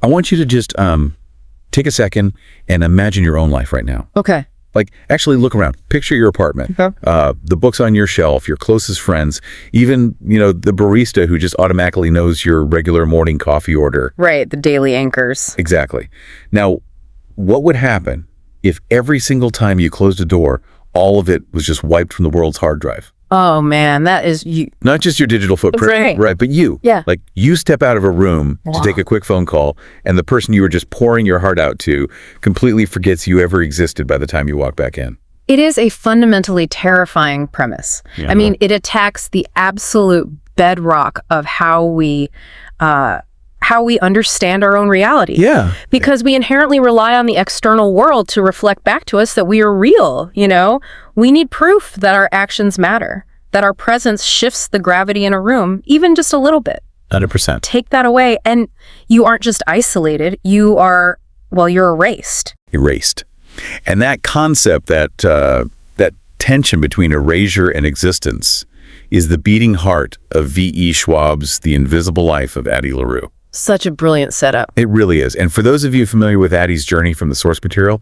I want you to just take a second and imagine your own life right now. Okay. Like, actually look around. Picture your apartment, Okay. The books on your shelf, your closest friends, even, the barista who just automatically knows your regular morning coffee order. Right, the daily anchors. Exactly. Now, what would happen if every single time you closed a door, all of it was just wiped from the world's hard drive? Oh, man, that is you. Not just your digital footprint, right? But you. Yeah. Like, you step out of a room to take a quick phone call, and the person you were just pouring your heart out to completely forgets you ever existed by the time you walk back in. It is a fundamentally terrifying premise. Yeah. I mean, it attacks the absolute bedrock of how we understand our own reality. Yeah. Because we inherently rely on the external world to reflect back to us that we are real, We need proof that our actions matter, that our presence shifts the gravity in a room, even just a little bit. 100%. Take that away, and you aren't just isolated, you're erased. Erased. And that concept, that tension between erasure and existence, is the beating heart of V.E. Schwab's The Invisible Life of Addie LaRue. Such a brilliant setup. It really is. And for those of you familiar with Addie's journey from the source material,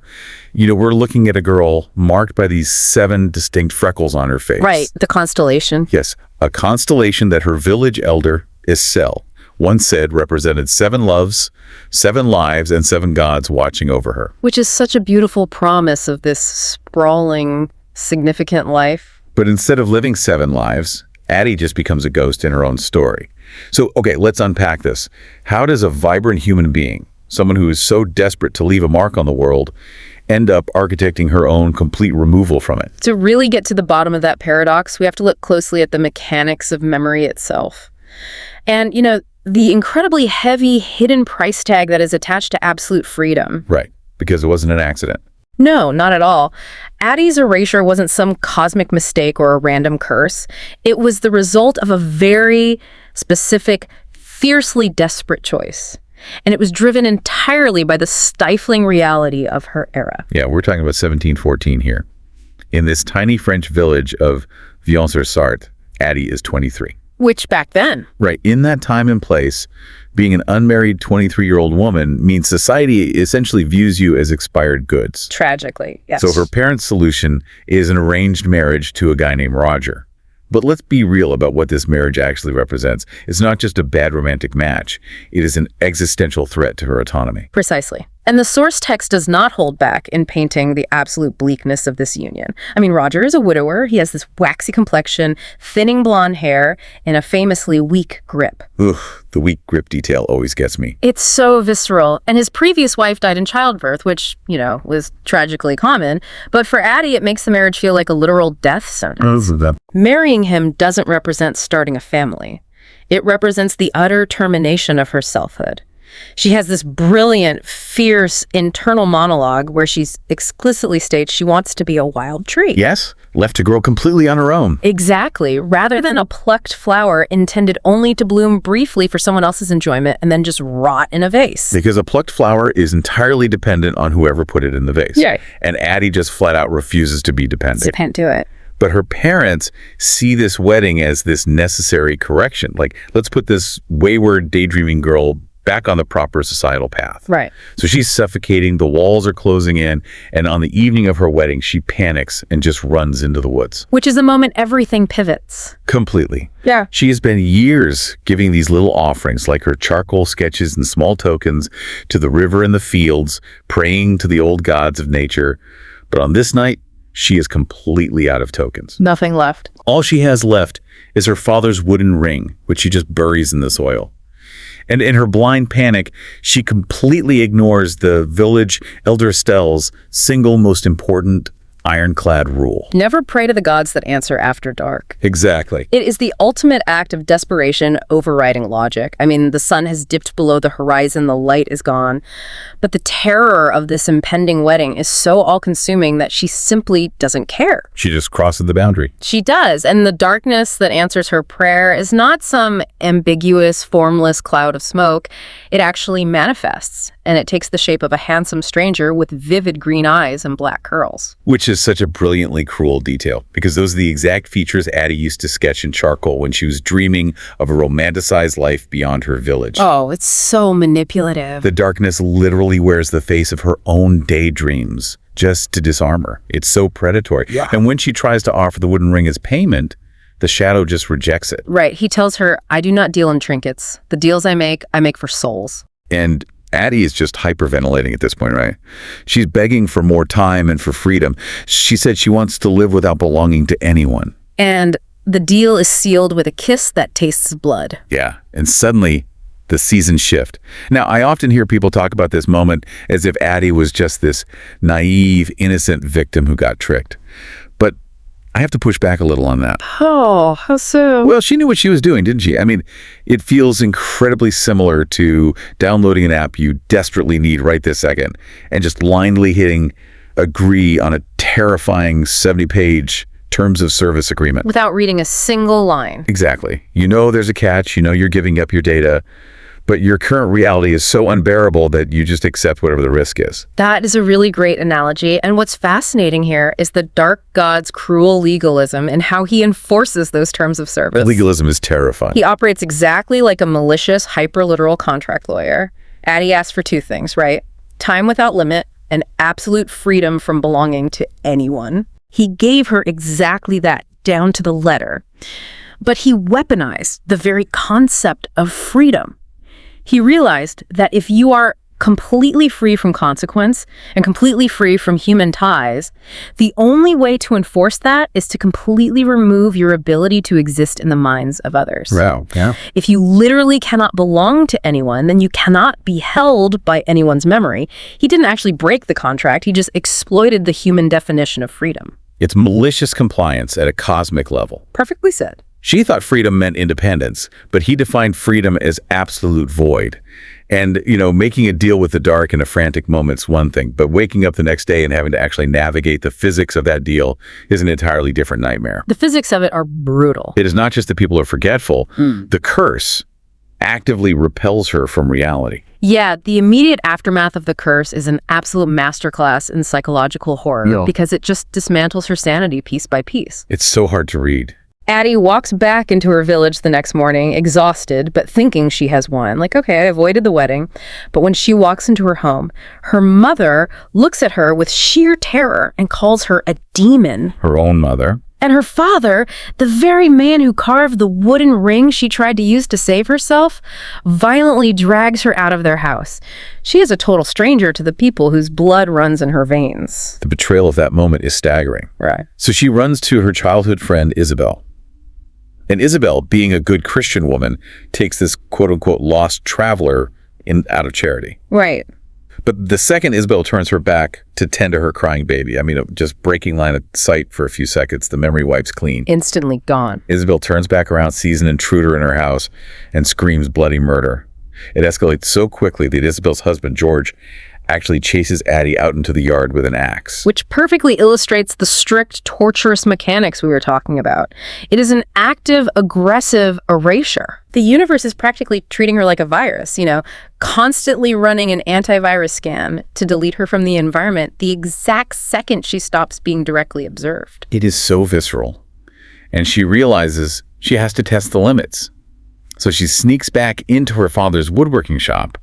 we're looking at a girl marked by these 7 distinct freckles on her face. Right, the constellation. Yes, a constellation that her village elder, Isel, once said represented 7 loves, 7 lives, and 7 gods watching over her. Which is such a beautiful promise of this sprawling, significant life. But instead of living 7 lives, Addie just becomes a ghost in her own story. So, okay, let's unpack this. How does a vibrant human being, someone who is so desperate to leave a mark on the world, end up architecting her own complete removal from it? To really get to the bottom of that paradox, we have to look closely at the mechanics of memory itself. And, the incredibly heavy hidden price tag that is attached to absolute freedom. Right, because it wasn't an accident. No, not at all. Addie's erasure wasn't some cosmic mistake or a random curse. It was the result of a very specific, fiercely desperate choice. And it was driven entirely by the stifling reality of her era. Yeah, we're talking about 1714 here. In this tiny French village of Vion-sur-Sarthe, Addie is 23. Which back then. Right. In that time and place, being an unmarried 23-year-old woman means society essentially views you as expired goods. Tragically, yes. So her parents' solution is an arranged marriage to a guy named Roger. But let's be real about what this marriage actually represents. It's not just a bad romantic match. It is an existential threat to her autonomy. Precisely. And the source text does not hold back in painting the absolute bleakness of this union. I mean, Roger is a widower. He has this waxy complexion, thinning blonde hair, and a famously weak grip. Ugh, the weak grip detail always gets me. It's so visceral. And his previous wife died in childbirth, which, was tragically common. But for Addie, it makes the marriage feel like a literal death sentence. Marrying him doesn't represent starting a family. It represents the utter termination of her selfhood. She has this brilliant, fierce internal monologue where she explicitly states she wants to be a wild tree. Yes, left to grow completely on her own. Exactly, rather than a plucked flower intended only to bloom briefly for someone else's enjoyment and then just rot in a vase. Because a plucked flower is entirely dependent on whoever put it in the vase. Yeah. And Addie just flat out refuses to be dependent. Can't do it. But her parents see this wedding as this necessary correction. Like, let's put this wayward, daydreaming girl back on the proper societal path. Right. So she's suffocating, the walls are closing in, and on the evening of her wedding, she panics and just runs into the woods. Which is the moment everything pivots. Completely. Yeah. She has been years giving these little offerings, like her charcoal sketches and small tokens, to the river and the fields, praying to the old gods of nature. But on this night, she is completely out of tokens. Nothing left. All she has left is her father's wooden ring, which she just buries in the soil. And in her blind panic, she completely ignores the village elder Estelle's single most important ironclad rule. Never pray to the gods that answer after dark. Exactly. It is the ultimate act of desperation overriding logic. I mean, the sun has dipped below the horizon, the light is gone. But the terror of this impending wedding is so all-consuming that she simply doesn't care. She just crosses the boundary. She does, and the darkness that answers her prayer is not some ambiguous, formless cloud of smoke. It actually manifests and it takes the shape of a handsome stranger with vivid green eyes and black curls. Which is such a brilliantly cruel detail, because those are the exact features Addie used to sketch in charcoal when she was dreaming of a romanticized life beyond her village. Oh, it's so manipulative. The darkness literally wears the face of her own daydreams just to disarm her. It's so predatory. Yeah. And when she tries to offer the wooden ring as payment, the shadow just rejects it. Right. He tells her, I do not deal in trinkets. The deals I make for souls. And Addie is just hyperventilating at this point, right? She's begging for more time and for freedom. She said she wants to live without belonging to anyone. And the deal is sealed with a kiss that tastes blood. Yeah. And suddenly, the seasons shift. Now, I often hear people talk about this moment as if Addie was just this naive, innocent victim who got tricked. But I have to push back a little on that. Oh, how so? Well, she knew what she was doing, didn't she? I mean, it feels incredibly similar to downloading an app you desperately need right this second and just blindly hitting agree on a terrifying 70-page terms of service agreement. Without reading a single line. Exactly. You know there's a catch, you know you're giving up your data, but your current reality is so unbearable that you just accept whatever the risk is. That is a really great analogy. And what's fascinating here is the dark god's cruel legalism and how he enforces those terms of service. Legalism is terrifying. He operates exactly like a malicious, hyper-literal contract lawyer. Addie asked for two things, right? Time without limit and absolute freedom from belonging to anyone. He gave her exactly that, down to the letter. But he weaponized the very concept of freedom. He realized that if you are completely free from consequence and completely free from human ties, the only way to enforce that is to completely remove your ability to exist in the minds of others. Wow. Yeah. If you literally cannot belong to anyone, then you cannot be held by anyone's memory. He didn't actually break the contract. He just exploited the human definition of freedom. It's malicious compliance at a cosmic level. Perfectly said. She thought freedom meant independence, but he defined freedom as absolute void. And, making a deal with the dark in a frantic moment's one thing, but waking up the next day and having to actually navigate the physics of that deal is an entirely different nightmare. The physics of it are brutal. It is not just that people are forgetful. The curse actively repels her from reality. Yeah, the immediate aftermath of the curse is an absolute masterclass in psychological horror because it just dismantles her sanity piece by piece. It's so hard to read. Addie walks back into her village the next morning, exhausted, but thinking she has won. Like, okay, I avoided the wedding. But when she walks into her home, her mother looks at her with sheer terror and calls her a demon. Her own mother. And her father, the very man who carved the wooden ring she tried to use to save herself, violently drags her out of their house. She is a total stranger to the people whose blood runs in her veins. The betrayal of that moment is staggering. Right. So she runs to her childhood friend, Isabel. And Isabel, being a good Christian woman, takes this quote-unquote lost traveler out of charity. Right. But the second Isabel turns her back to tend to her crying baby, just breaking line of sight for a few seconds, the memory wipes clean. Instantly gone. Isabel turns back around, sees an intruder in her house, and screams bloody murder. It escalates so quickly that Isabel's husband, George, actually chases Addie out into the yard with an axe. Which perfectly illustrates the strict, torturous mechanics we were talking about. It is an active, aggressive erasure. The universe is practically treating her like a virus, constantly running an antivirus scan to delete her from the environment the exact second she stops being directly observed. It is so visceral. And she realizes she has to test the limits. So she sneaks back into her father's woodworking shop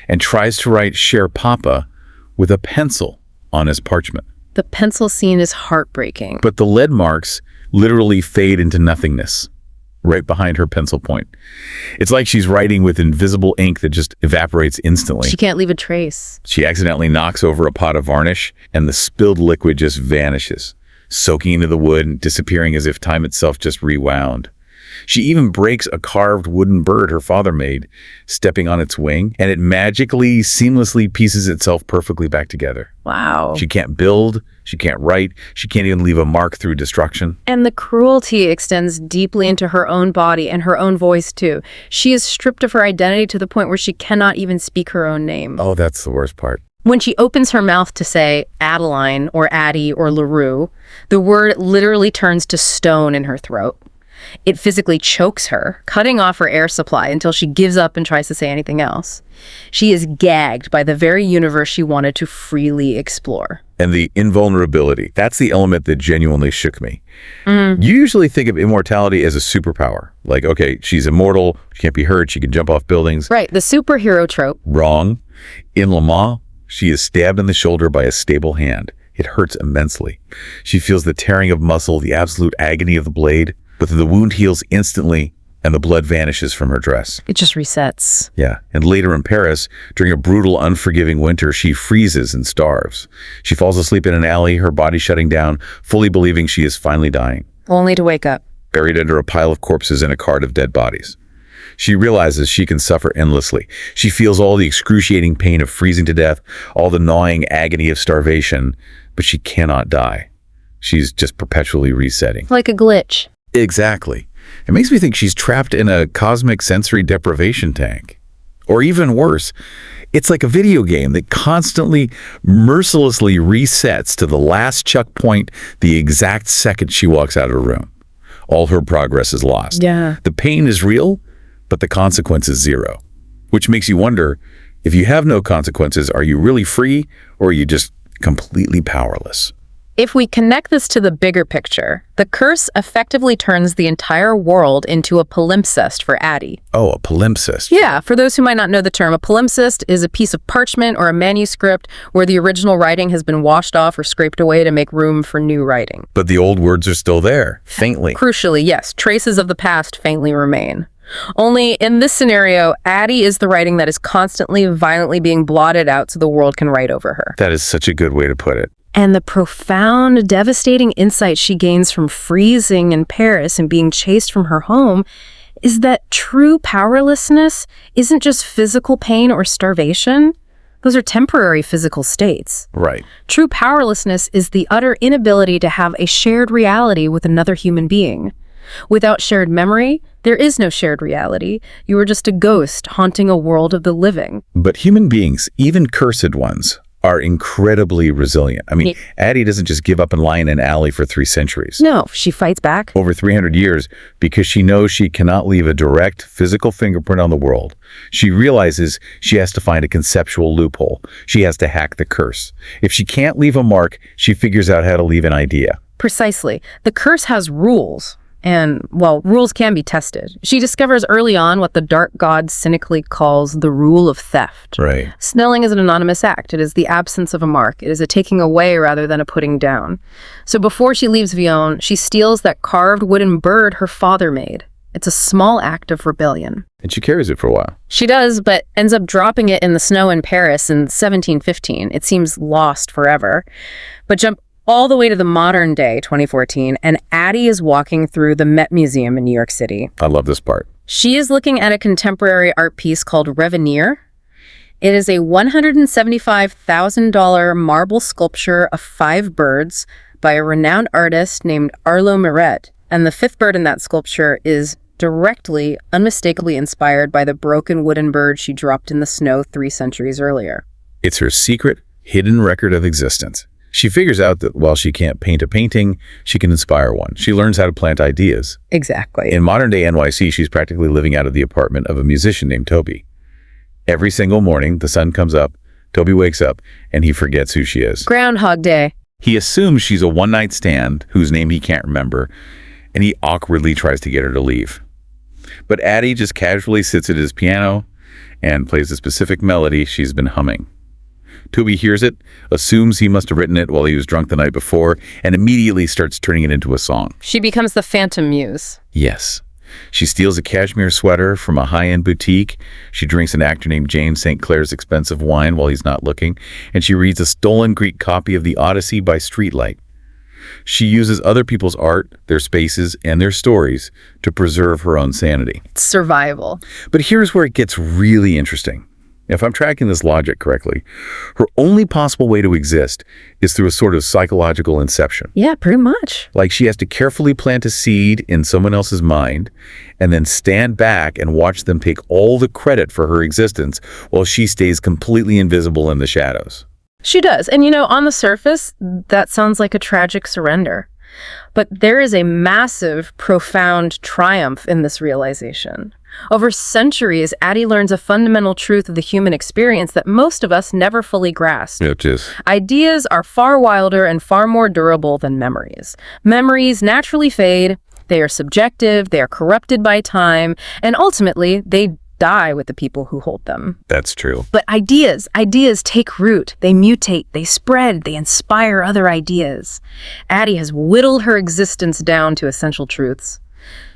and tries to write "Share Papa" with a pencil on his parchment. The pencil scene is heartbreaking. But the lead marks literally fade into nothingness right behind her pencil point. It's like she's writing with invisible ink that just evaporates instantly. She can't leave a trace. She accidentally knocks over a pot of varnish, and the spilled liquid just vanishes, soaking into the wood and disappearing as if time itself just rewound. She even breaks a carved wooden bird her father made, stepping on its wing, and it magically, seamlessly pieces itself perfectly back together. Wow. She can't build, she can't write, she can't even leave a mark through destruction. And the cruelty extends deeply into her own body and her own voice, too. She is stripped of her identity to the point where she cannot even speak her own name. Oh, that's the worst part. When she opens her mouth to say Adeline or Addie or LaRue, the word literally turns to stone in her throat. It physically chokes her, cutting off her air supply until she gives up and tries to say anything else. She is gagged by the very universe she wanted to freely explore. And the invulnerability, that's the element that genuinely shook me. You usually think of immortality as a superpower. Like, okay, she's immortal, she can't be hurt, she can jump off buildings. Right, the superhero trope. Wrong. In Le Mans, she is stabbed in the shoulder by a stable hand. It hurts immensely. She feels the tearing of muscle, the absolute agony of the blade, but the wound heals instantly and the blood vanishes from her dress. It just resets. Yeah, and later in Paris, during a brutal, unforgiving winter, she freezes and starves. She falls asleep in an alley, her body shutting down, fully believing she is finally dying. Only to wake up. Buried under a pile of corpses in a cart of dead bodies. She realizes she can suffer endlessly. She feels all the excruciating pain of freezing to death, all the gnawing agony of starvation, but she cannot die. She's just perpetually resetting. Like a glitch. Exactly. It makes me think she's trapped in a cosmic sensory deprivation tank. Or even worse, it's like a video game that constantly, mercilessly resets to the last chuck point the exact second she walks out of a room. All her progress is lost. Yeah. The pain is real, but the consequence is zero. Which makes you wonder, if you have no consequences, are you really free, or are you just completely powerless? If we connect this to the bigger picture, the curse effectively turns the entire world into a palimpsest for Addie. Oh, a palimpsest. Yeah, for those who might not know the term, a palimpsest is a piece of parchment or a manuscript where the original writing has been washed off or scraped away to make room for new writing. But the old words are still there, faintly. Crucially, yes, traces of the past faintly remain. Only in this scenario, Addie is the writing that is constantly, violently being blotted out so the world can write over her. That is such a good way to put it. And the profound, devastating insight she gains from freezing in Paris and being chased from her home is that true powerlessness isn't just physical pain or starvation. Those are temporary physical states. Right. True powerlessness is the utter inability to have a shared reality with another human being. Without shared memory, there is no shared reality. You are just a ghost haunting a world of the living. But human beings, even cursed ones, are incredibly resilient. I mean, Addie doesn't just give up and lie in an alley for 3 centuries. No, she fights back. Over 300 years, because she knows she cannot leave a direct physical fingerprint on the world. She realizes she has to find a conceptual loophole. She has to hack the curse. If she can't leave a mark, she figures out how to leave an idea. Precisely. The curse has rules. And, well, rules can be tested. She discovers early on what the dark god cynically calls the rule of theft. Right. Snelling is an anonymous act. It is the absence of a mark. It is a taking away rather than a putting down. So before she leaves Vion, she steals that carved wooden bird her father made. It's a small act of rebellion. And she carries it for a while. She does, but ends up dropping it in the snow in Paris in 1715. It seems lost forever. But jump all the way to the modern day, 2014, and Addie is walking through the Met Museum in New York City. I love this part. She is looking at a contemporary art piece called Revenir. It is a $175,000 marble sculpture of 5 birds by a renowned artist named Arlo Miret, and the 5th bird in that sculpture is directly, unmistakably inspired by the broken wooden bird she dropped in the snow 3 centuries earlier. It's her secret, hidden record of existence. She figures out that while she can't paint a painting, she can inspire one. She learns how to plant ideas. Exactly. In modern-day NYC, she's practically living out of the apartment of a musician named Toby. Every single morning, the sun comes up, Toby wakes up, and he forgets who she is. Groundhog Day. He assumes she's a one-night stand whose name he can't remember, and he awkwardly tries to get her to leave. But Addie just casually sits at his piano and plays a specific melody she's been humming. Toby hears it, assumes he must have written it while he was drunk the night before, and immediately starts turning it into a song. She becomes the Phantom Muse. Yes. She steals a cashmere sweater from a high-end boutique. She drinks an actor named James St. Clair's expensive wine while he's not looking, and she reads a stolen Greek copy of the Odyssey by Streetlight. She uses other people's art, their spaces, and their stories to preserve her own sanity. It's survival. But here's where it gets really interesting. If I'm tracking this logic correctly, her only possible way to exist is through a sort of psychological inception. Yeah, pretty much. Like she has to carefully plant a seed in someone else's mind and then stand back and watch them take all the credit for her existence while she stays completely invisible in the shadows. She does. And on the surface, that sounds like a tragic surrender. But there is a massive, profound triumph in this realization. Over centuries, Addie learns a fundamental truth of the human experience that most of us never fully grasp. Which is? Ideas are far wilder and far more durable than memories. Memories naturally fade, they are subjective, they are corrupted by time, and ultimately, they die with the people who hold them. That's true. But ideas take root, they mutate, they spread, they inspire other ideas. Addie has whittled her existence down to essential truths.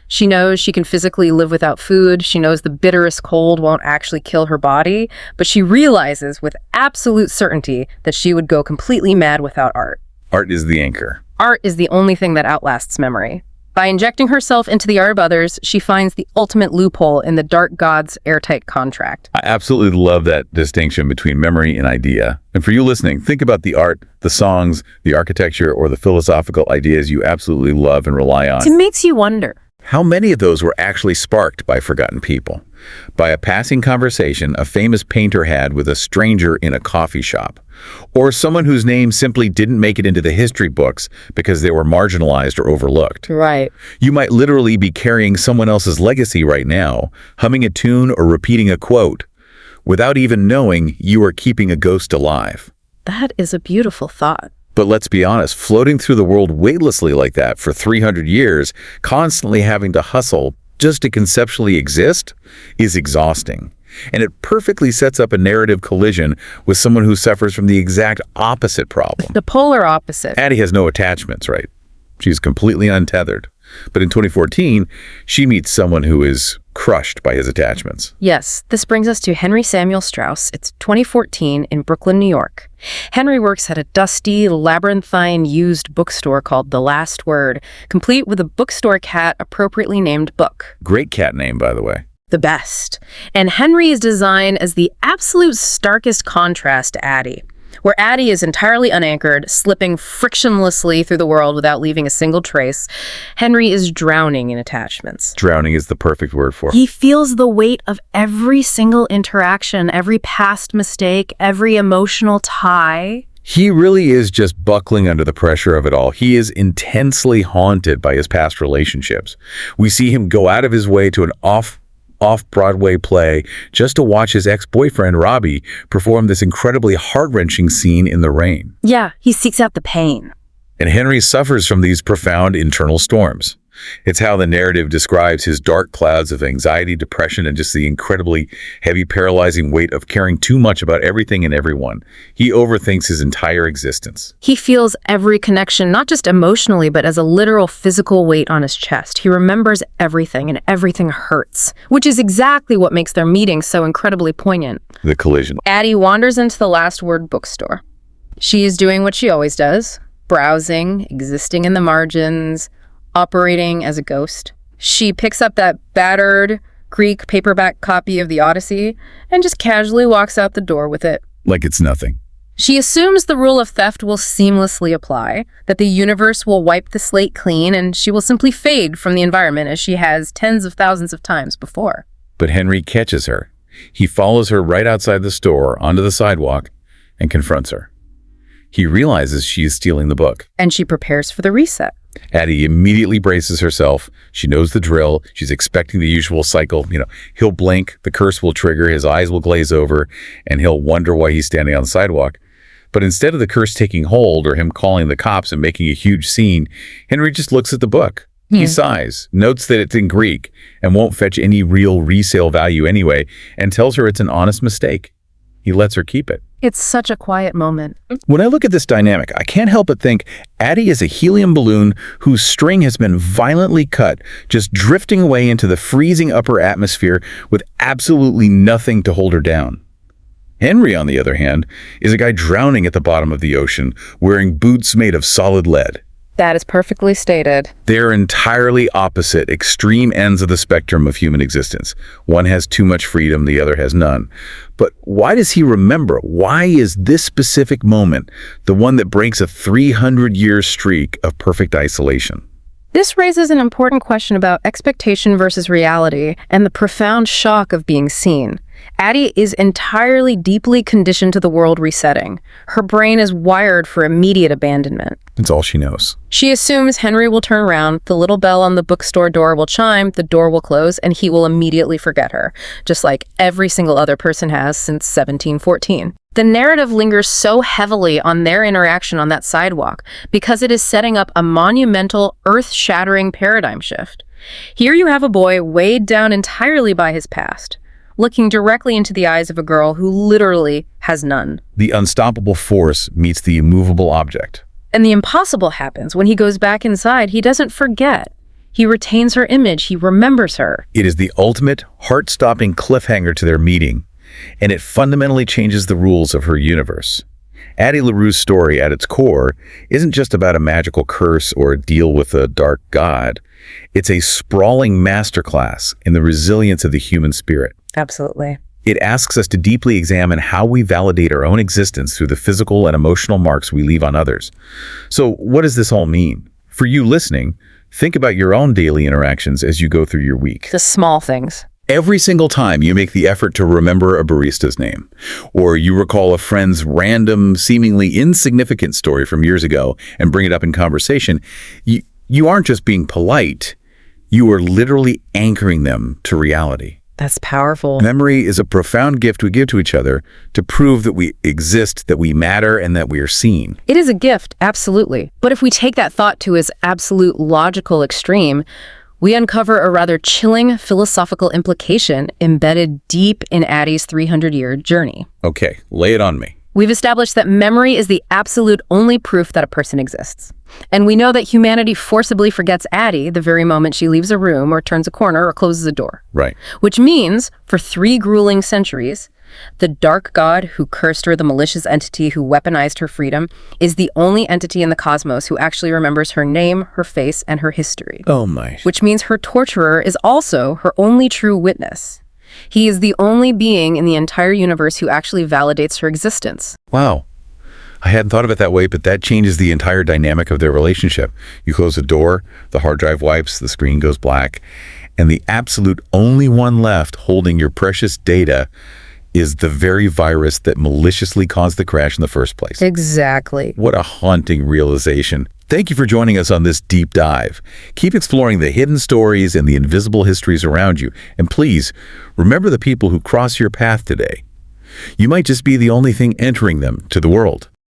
She knows she can physically live without food. She knows the bitterest cold won't actually kill her body, but she realizes with absolute certainty that she would go completely mad without art. Art is the anchor. Art is the only thing that outlasts memory. By injecting herself into the art of others, she finds the ultimate loophole in the dark god's airtight contract. I absolutely love that distinction between memory and idea. And for you listening, think about the art, the songs, the architecture, or the philosophical ideas you absolutely love and rely on. It makes you wonder. How many of those were actually sparked by forgotten people? By a passing conversation a famous painter had with a stranger in a coffee shop? Or someone whose name simply didn't make it into the history books because they were marginalized or overlooked? Right. You might literally be carrying someone else's legacy right now, humming a tune or repeating a quote, without even knowing you are keeping a ghost alive. That is a beautiful thought. But let's be honest, floating through the world weightlessly like that for 300 years, constantly having to hustle just to conceptually exist, is exhausting. And it perfectly sets up a narrative collision with someone who suffers from the exact opposite problem. The polar opposite. Addie has no attachments, right? She's completely untethered. But in 2014, she meets someone who is crushed by his attachments. Yes, this brings us to Henry Samuel Strauss. It's 2014 in Brooklyn, New York. Henry works at a dusty, labyrinthine used bookstore called The Last Word, complete with a bookstore cat appropriately named Book. Great cat name, by the way. The best. And Henry is designed as the absolute starkest contrast to Addie, where Addie is entirely unanchored, slipping frictionlessly through the world without leaving a single trace. Henry is drowning in attachments. Drowning is the perfect word for it. He feels the weight of every single interaction, every past mistake, every emotional tie. He really is just buckling under the pressure of it all. He is intensely haunted by his past relationships. We see him go out of his way to an off-Broadway play just to watch his ex-boyfriend, Robbie, perform this incredibly heart-wrenching scene in the rain. Yeah, he seeks out the pain. And Henry suffers from these profound internal storms. It's how the narrative describes his dark clouds of anxiety, depression, and just the incredibly heavy, paralyzing weight of caring too much about everything and everyone. He overthinks his entire existence. He feels every connection, not just emotionally, but as a literal physical weight on his chest. He remembers everything, and everything hurts, which is exactly what makes their meeting so incredibly poignant. The collision. Addie wanders into the Last Word bookstore. She is doing what she always does, browsing, existing in the margins, operating as a ghost. She picks up that battered Greek paperback copy of the Odyssey and just casually walks out the door with it. Like it's nothing. She assumes the rule of theft will seamlessly apply, that the universe will wipe the slate clean, and she will simply fade from the environment as she has tens of thousands of times before. But Henry catches her. He follows her right outside the store onto the sidewalk and confronts her. He realizes she is stealing the book. And she prepares for the reset. Addie immediately braces herself. She knows the drill. She's expecting the usual cycle. He'll blink, the curse will trigger, his eyes will glaze over, and he'll wonder why he's standing on the sidewalk. But instead of the curse taking hold or him calling the cops and making a huge scene, Henry just looks at the book. He sighs, notes that it's in Greek and won't fetch any real resale value anyway, and tells her it's an honest mistake. He lets her keep it. It's such a quiet moment. When I look at this dynamic, I can't help but think Addie is a helium balloon whose string has been violently cut, just drifting away into the freezing upper atmosphere with absolutely nothing to hold her down. Henry, on the other hand, is a guy drowning at the bottom of the ocean, wearing boots made of solid lead. That is perfectly stated. They're entirely opposite, extreme ends of the spectrum of human existence. One has too much freedom, the other has none. But why does he remember? Why is this specific moment the one that breaks a 300-year streak of perfect isolation? This raises an important question about expectation versus reality and the profound shock of being seen. Addie is entirely deeply conditioned to the world resetting. Her brain is wired for immediate abandonment. That's all she knows. She assumes Henry will turn around, the little bell on the bookstore door will chime, the door will close, and he will immediately forget her, just like every single other person has since 1714. The narrative lingers so heavily on their interaction on that sidewalk because it is setting up a monumental, earth-shattering paradigm shift. Here you have a boy weighed down entirely by his past, looking directly into the eyes of a girl who literally has none. The unstoppable force meets the immovable object. And the impossible happens. When he goes back inside, he doesn't forget. He retains her image. He remembers her. It is the ultimate, heart-stopping cliffhanger to their meeting, and it fundamentally changes the rules of her universe. Addie LaRue's story, at its core, isn't just about a magical curse or a deal with a dark god. It's a sprawling masterclass in the resilience of the human spirit. Absolutely. It asks us to deeply examine how we validate our own existence through the physical and emotional marks we leave on others. So what does this all mean? For you listening, think about your own daily interactions as you go through your week. The small things. Every single time you make the effort to remember a barista's name, or you recall a friend's random, seemingly insignificant story from years ago and bring it up in conversation, you aren't just being polite, you are literally anchoring them to reality. That's powerful. Memory is a profound gift we give to each other to prove that we exist, that we matter, and that we are seen. It is a gift, absolutely. But if we take that thought to its absolute logical extreme, we uncover a rather chilling philosophical implication embedded deep in Addie's 300-year journey. Okay, lay it on me. We've established that memory is the absolute only proof that a person exists. And we know that humanity forcibly forgets Addie the very moment she leaves a room or turns a corner or closes a door. Right. Which means, for 3 grueling centuries, the dark god who cursed her, the malicious entity who weaponized her freedom, is the only entity in the cosmos who actually remembers her name, her face, and her history. Oh my. Which means her torturer is also her only true witness. He is the only being in the entire universe who actually validates her existence. Wow. I hadn't thought of it that way, but that changes the entire dynamic of their relationship. You close the door, the hard drive wipes, the screen goes black, and the absolute only one left holding your precious data is the very virus that maliciously caused the crash in the first place. Exactly. What a haunting realization. Thank you for joining us on this deep dive. Keep exploring the hidden stories and the invisible histories around you. And please, remember the people who cross your path today. You might just be the only thing entering them to the world.